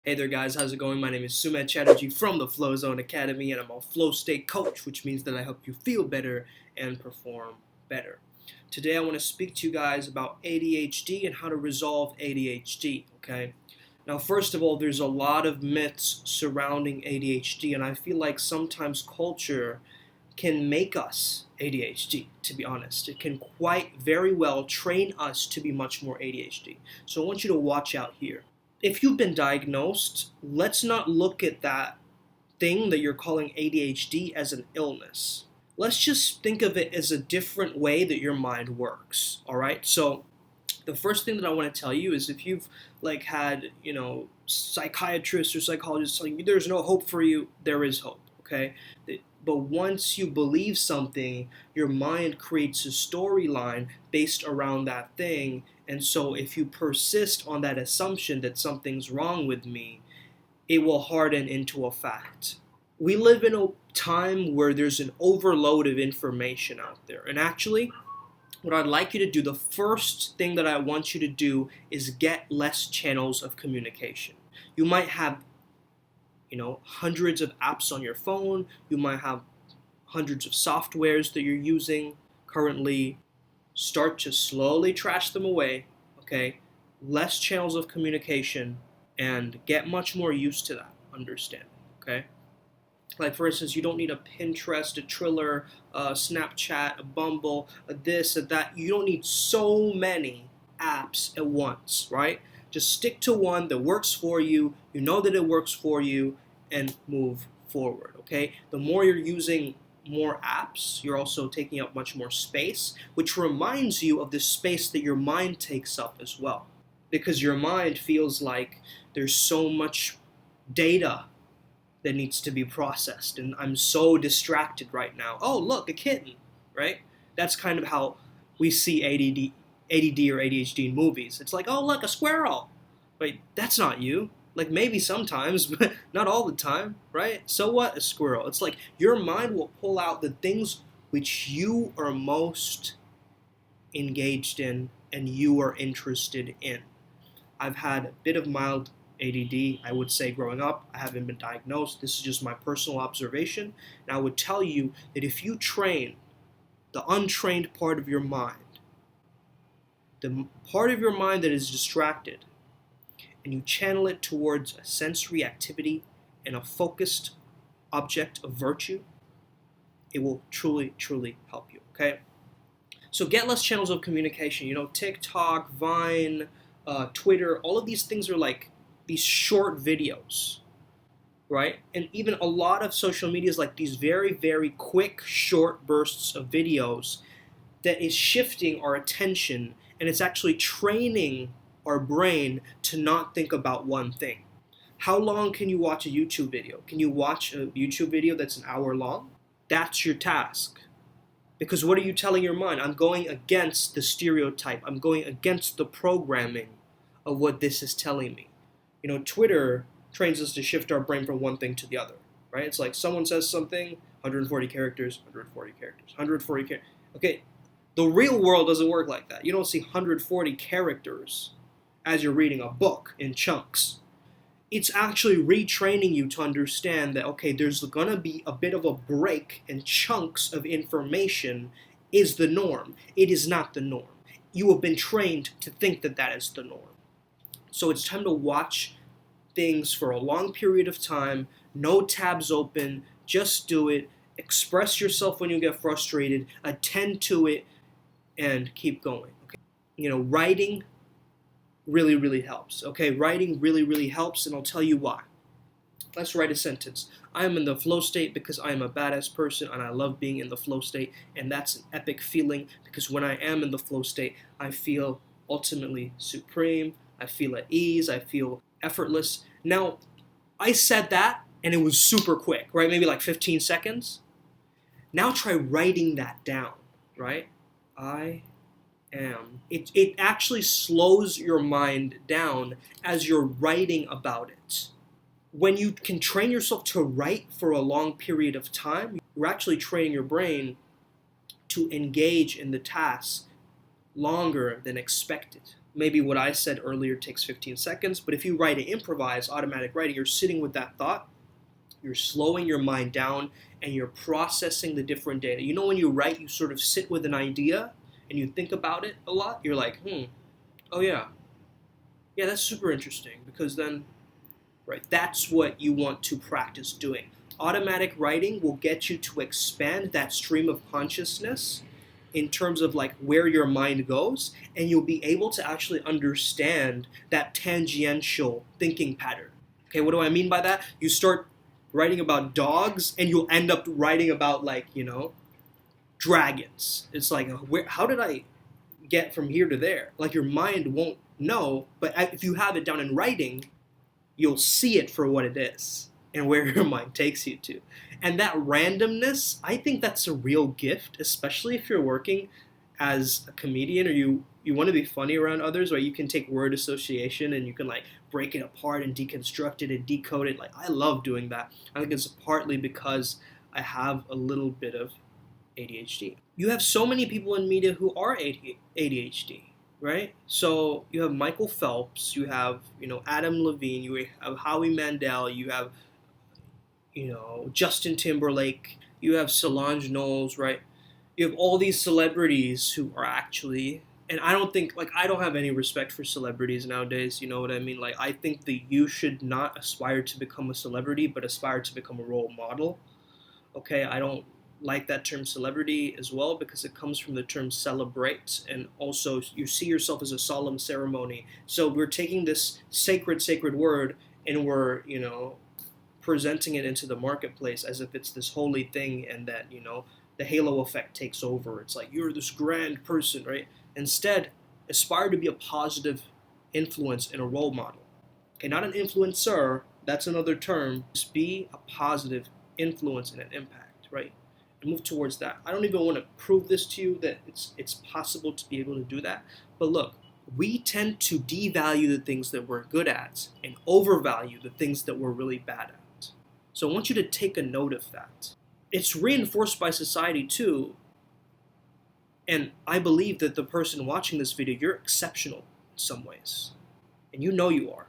Hey there guys, how's it going? My name is Sumit Chatterjee from the Flow Zone Academy and I'm a flow state coach, which means that I help you feel better and perform better. Today I want to speak to you guys about ADHD and how to resolve ADHD, okay? Now first of all, there's a lot of myths surrounding ADHD and I feel like sometimes culture can make us ADHD, to be honest. It can quite very well train us to be much more ADHD. So I want you to watch out here. If you've been diagnosed, let's not look at that thing that you're calling ADHD as an illness. Let's just think of it as a different way that your mind works, all right? So the first thing that I want to tell you is if you've had, psychiatrists or psychologists telling you there's no hope for you, there is hope, okay? But once you believe something, your mind creates a storyline based around that thing. And so if you persist on that assumption that something's wrong with me, it will harden into a fact. We live in a time where there's an overload of information out there. And actually, what I'd like you to do, the first thing that I want you to do is get less channels of communication. You might have hundreds of apps on your phone. You might have hundreds of softwares that you're using currently. Start to slowly trash them away, okay? Less channels of communication and get much more used to that understanding, okay? Like for instance, you don't need a Pinterest, a Triller, a Snapchat, a Bumble, a this, a that. You don't need so many apps at once, right? Just stick to one that works for you, you know that it works for you, and move forward, okay? The more you're using more apps, you're also taking up much more space, which reminds you of the space that your mind takes up as well. Because your mind feels like there's so much data that needs to be processed, and I'm so distracted right now. Oh, look, a kitten, right? That's kind of how we see ADD or ADHD in movies. It's like, oh, look, a squirrel. Wait, that's not you. Like maybe sometimes, but not all the time, right? So what, a squirrel? It's like your mind will pull out the things which you are most engaged in and you are interested in. I've had a bit of mild ADD, I would say, growing up. I haven't been diagnosed. This is just my personal observation. And I would tell you that if you train the untrained part of your mind, the part of your mind that is distracted, and you channel it towards a sensory activity and a focused object of virtue, it will truly, truly help you, okay? So get less channels of communication. TikTok, Vine, Twitter, all of these things are like these short videos, right? And even a lot of social media is like these very, very quick, short bursts of videos that is shifting our attention, and it's actually training our brain to not think about one thing. How long can you watch a YouTube video? Can you watch a YouTube video that's an hour long? That's your task. Because what are you telling your mind? I'm going against the stereotype. I'm going against the programming of what this is telling me. Twitter trains us to shift our brain from one thing to the other, right? It's like someone says something, 140 characters, 140 characters, 140 characters. Okay, the real world doesn't work like that. You don't see 140 characters as you're reading a book in chunks. It's actually retraining you to understand that, okay, there's going to be a bit of a break, and chunks of information is the norm. It is not the norm. You have been trained to think that that is the norm. So it's time to watch things for a long period of time, no tabs open, just do it, express yourself when you get frustrated, attend to it, and keep going. Okay? Writing really, really helps. Okay, writing really, really helps, and I'll tell you why. Let's write a sentence. I am in the flow state because I am a badass person and I love being in the flow state, and that's an epic feeling because when I am in the flow state, I feel ultimately supreme, I feel at ease, I feel effortless. Now, I said that and it was super quick, right? Maybe like 15 seconds. Now try writing that down, right? It actually slows your mind down as you're writing about it. When you can train yourself to write for a long period of time, you're actually training your brain to engage in the task longer than expected. maybe what I said earlier takes 15 seconds, but if you write and improvise, automatic writing, you're sitting with that thought, you're slowing your mind down, and you're processing the different data. You know, when you write, you sort of sit with an idea and you think about it a lot. You're like, oh yeah, that's super interesting, because then, right, that's what you want to practice doing. Automatic writing will get you to expand that stream of consciousness in terms of like where your mind goes, and you'll be able to actually understand that tangential thinking pattern. Okay, what do I mean by that? You start writing about dogs and you'll end up writing about, like, dragons. It's like, how did I get from here to there? Like, your mind won't know, but if you have it down in writing, you'll see it for what it is and where your mind takes you to. And that randomness, I think that's a real gift, especially if you're working as a comedian, or you want to be funny around others, right? You can take word association and you can like break it apart and deconstruct it and decode it. Like, I love doing that. I think it's partly because I have a little bit of ADHD. You have so many people in media who are ADHD, right? So you have Michael Phelps, you have, Adam Levine, you have Howie Mandel, you have, Justin Timberlake, you have Solange Knowles, right? You have all these celebrities who are actually, and I don't have any respect for celebrities nowadays, you know what I mean? Like, I think that you should not aspire to become a celebrity, but aspire to become a role model. Okay, I don't like that term celebrity as well, because it comes from the term celebrate, and also you see yourself as a solemn ceremony. So we're taking this sacred word and we're, presenting it into the marketplace as if it's this holy thing, and that, the halo effect takes over. It's like you're this grand person, right? Instead, aspire to be a positive influence and a role model. Okay, not an influencer, that's another term. Just be a positive influence and an impact, right? And move towards that. I don't even want to prove this to you that it's possible to be able to do that. But look, we tend to devalue the things that we're good at and overvalue the things that we're really bad at. So I want you to take a note of that. It's reinforced by society too. And I believe that the person watching this video, you're exceptional in some ways. And you know you are.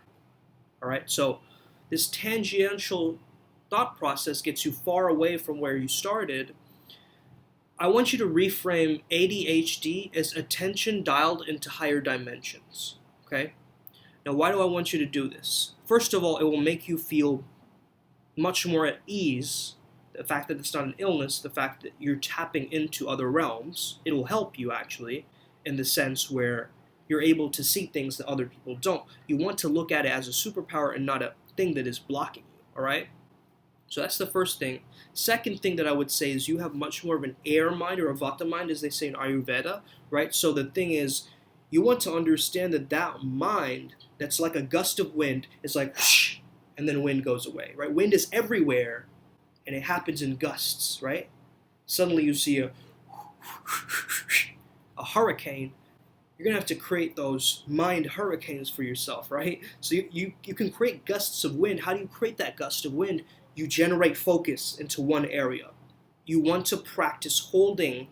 All right? So this tangential thought process gets you far away from where you started. I want you to reframe ADHD as attention dialed into higher dimensions. Okay? Now, why do I want you to do this? First of all, it will make you feel much more at ease. The fact that it's not an illness, the fact that you're tapping into other realms, it will help you actually in the sense where you're able to see things that other people don't. You want to look at it as a superpower and not a thing that is blocking you, all right? So that's the first thing. Second thing that I would say is you have much more of an air mind, or a vata mind, as they say in Ayurveda, right? So the thing is, you want to understand that mind that's like a gust of wind is like whoosh, and then wind goes away, right? Wind is everywhere, and it happens in gusts, right? Suddenly you see a hurricane. You're going to have to create those mind hurricanes for yourself, right? So you can create gusts of wind. How do you create that gust of wind? You generate focus into one area. You want to practice holding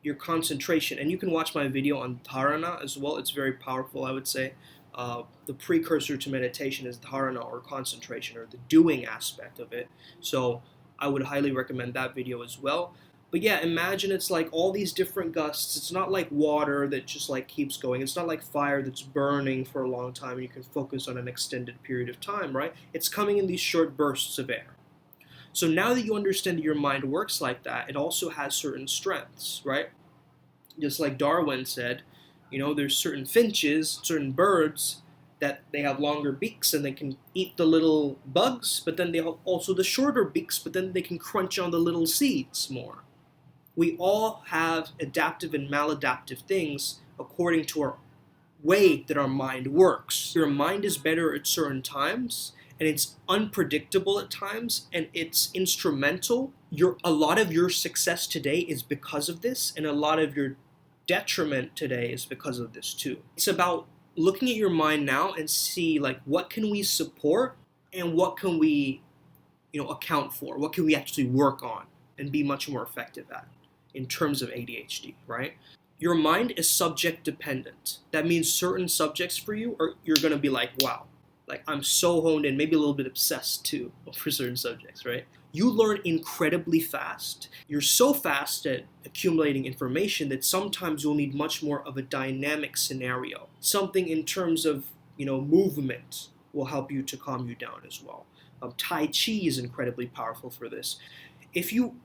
your concentration. And you can watch my video on dharana as well. It's very powerful, I would say. The precursor to meditation is dharana, or concentration, or the doing aspect of it. So I would highly recommend that video as well. But yeah, imagine it's like all these different gusts. It's not like water that just like keeps going. It's not like fire that's burning for a long time and you can focus on an extended period of time, right? It's coming in these short bursts of air. So now that you understand that your mind works like that, it also has certain strengths, right? Just like Darwin said, there's certain finches, certain birds, that they have longer beaks and they can eat the little bugs, but then they have also the shorter beaks, but then they can crunch on the little seeds more. We all have adaptive and maladaptive things according to our way that our mind works. Your mind is better at certain times, and it's unpredictable at times, and it's instrumental. A lot of your success today is because of this, and a lot of your detriment today is because of this too. It's about looking at your mind now and see like what can we support and what can we account for, what can we actually work on and be much more effective at in terms of ADHD, right? your mind is subject dependent. That means certain subjects for you are you're gonna be like, wow, like I'm so honed in, maybe a little bit obsessed too for certain subjects, right? You learn incredibly fast. You're so fast at accumulating information that sometimes you'll need much more of a dynamic scenario. Something in terms of, movement will help you to calm you down as well. Tai Chi is incredibly powerful for this. If you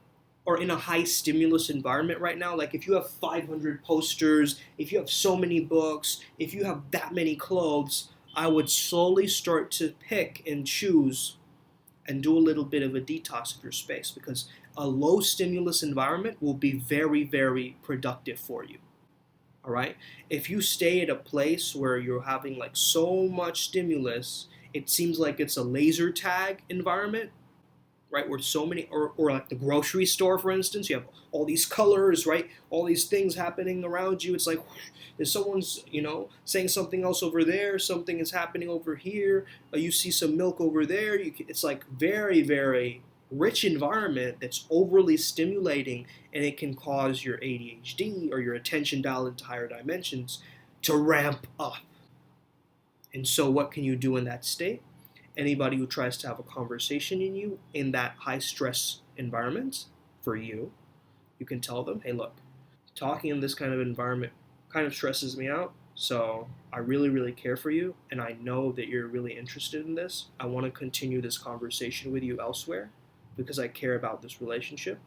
are in a high stimulus environment right now, like if you have 500 posters, if you have so many books, if you have that many clothes, I would slowly start to pick and choose and do a little bit of a detox of your space, because a low stimulus environment will be very, very productive for you. All right? If you stay at a place where you're having like so much stimulus, it seems like it's a laser tag environment, right? Where so many, or like the grocery store, for instance, you have all these colors, right? All these things happening around you. It's like there's someone's, saying something else over there. Something is happening over here. You see some milk over there. It's like very, very rich environment that's overly stimulating, and it can cause your ADHD or your attention dial into higher dimensions to ramp up. And so what can you do in that state? Anybody who tries to have a conversation in that high stress environment for you can tell them, hey, look, talking in this kind of environment kind of stresses me out. So I really, really care for you, and I know that you're really interested in this. I want to continue this conversation with you elsewhere because I care about this relationship.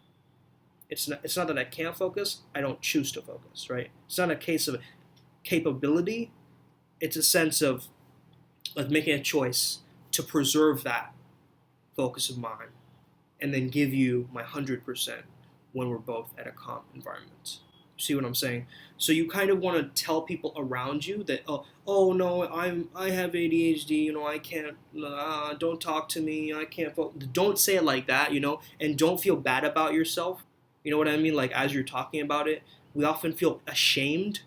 It's not that I can't focus, I don't choose to focus, right? It's not a case of capability. It's a sense of making a choice to preserve that focus of mine and then give you my 100% when we're both at a calm environment. See what I'm saying? So you kind of want to tell people around you that, oh no, I have ADHD, I can't, don't talk to me, I can't focus. Don't say it like that, and don't feel bad about yourself. You know what I mean? Like as you're talking about it, we often feel ashamed.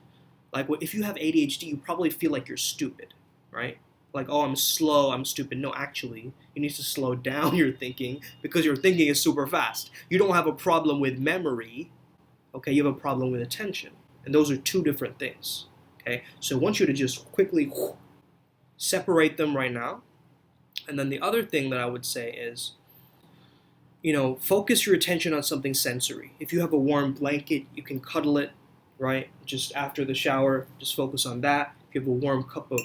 Like if you have ADHD, you probably feel like you're stupid, right? Like, oh, I'm slow, I'm stupid. No, actually, you need to slow down your thinking because your thinking is super fast. You don't have a problem with memory, okay? You have a problem with attention. And those are two different things, okay? So I want you to just quickly separate them right now. And then the other thing that I would say is, focus your attention on something sensory. If you have a warm blanket, you can cuddle it, right? Just after the shower, just focus on that. If you have a warm cup of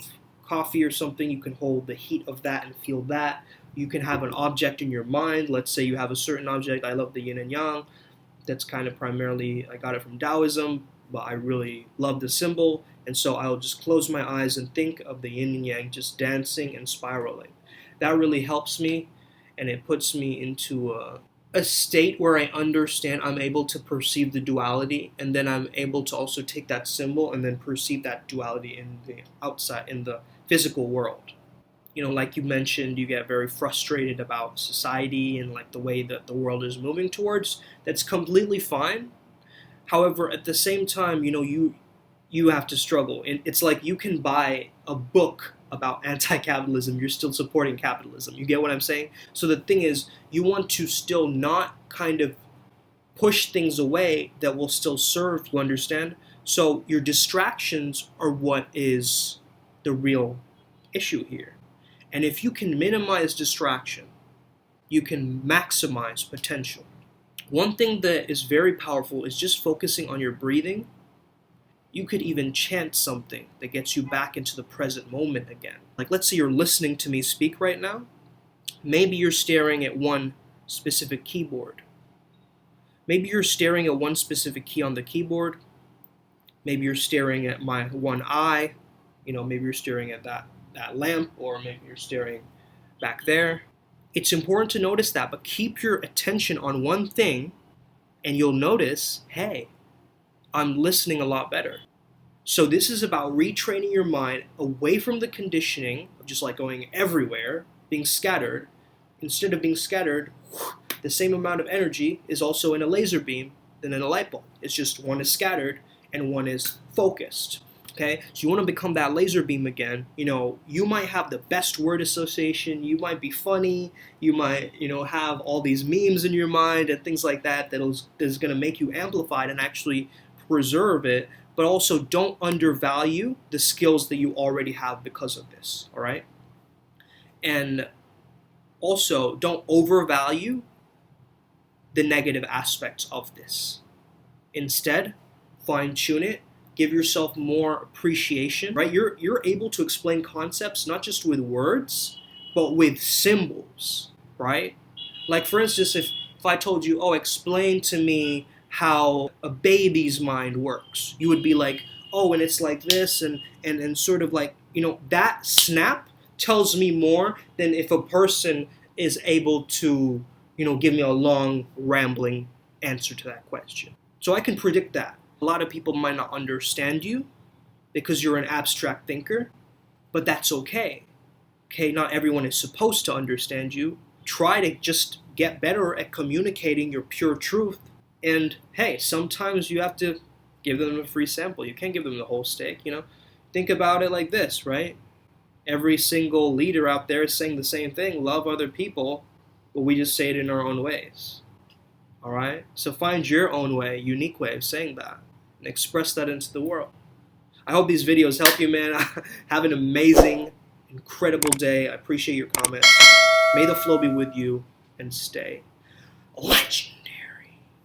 coffee or something, you can hold the heat of that and feel that. You can have an object in your mind. Let's say you have a certain object. I love the yin and yang. That's kind of primarily, I got it from Taoism, but I really love the symbol. And so I'll just close my eyes and think of the yin and yang just dancing and spiraling. That really helps me, and it puts me into a state where I understand, I'm able to perceive the duality, and then I'm able to also take that symbol and then perceive that duality in the outside, in the physical world. Like you mentioned, you get very frustrated about society and like the way that the world is moving towards. That's completely fine. However, at the same time, you have to struggle. And it's like you can buy a book about anti-capitalism, you're still supporting capitalism. You get what I'm saying? So the thing is, you want to still not kind of push things away that will still serve, you understand? So your distractions are what is the real issue here. And if you can minimize distraction, you can maximize potential. One thing that is very powerful is just focusing on your breathing. You could even chant something that gets you back into the present moment again. Like let's say you're listening to me speak right now. Maybe you're staring at one specific keyboard. Maybe you're staring at one specific key on the keyboard. Maybe you're staring at my one eye. Maybe you're staring at that lamp, or maybe you're staring back there. It's important to notice that, but keep your attention on one thing and you'll notice, hey, I'm listening a lot better. So this is about retraining your mind away from the conditioning of just like going everywhere, being scattered. Instead of being scattered, the same amount of energy is also in a laser beam than in a light bulb. It's just one is scattered and one is focused. Okay, so you want to become that laser beam again. You might have the best word association, you might be funny, you might, have all these memes in your mind and things like that is going to make you amplified and actually preserve it. but also don't undervalue the skills that you already have because of this, all right? And also don't overvalue the negative aspects of this. Instead, fine-tune it, give yourself more appreciation, right? You're able to explain concepts not just with words, but with symbols, right? Like for instance, if I told you, oh, explain to me how a baby's mind works, you would be like, oh, and it's like this, and sort of like, that snap tells me more than if a person is able to, give me a long, rambling answer to that question. So I can predict that. A lot of people might not understand you because you're an abstract thinker, but that's okay. Okay, not everyone is supposed to understand you. Try to just get better at communicating your pure truth. And hey, sometimes you have to give them a free sample. You can't give them the whole steak, Think about it like this, right? Every single leader out there is saying the same thing, love other people, but we just say it in our own ways. All right? So find your own way, unique way of saying that, and express that into the world. I hope these videos help you, man. Have an amazing, incredible day. I appreciate your comments. May the flow be with you, and stay legend.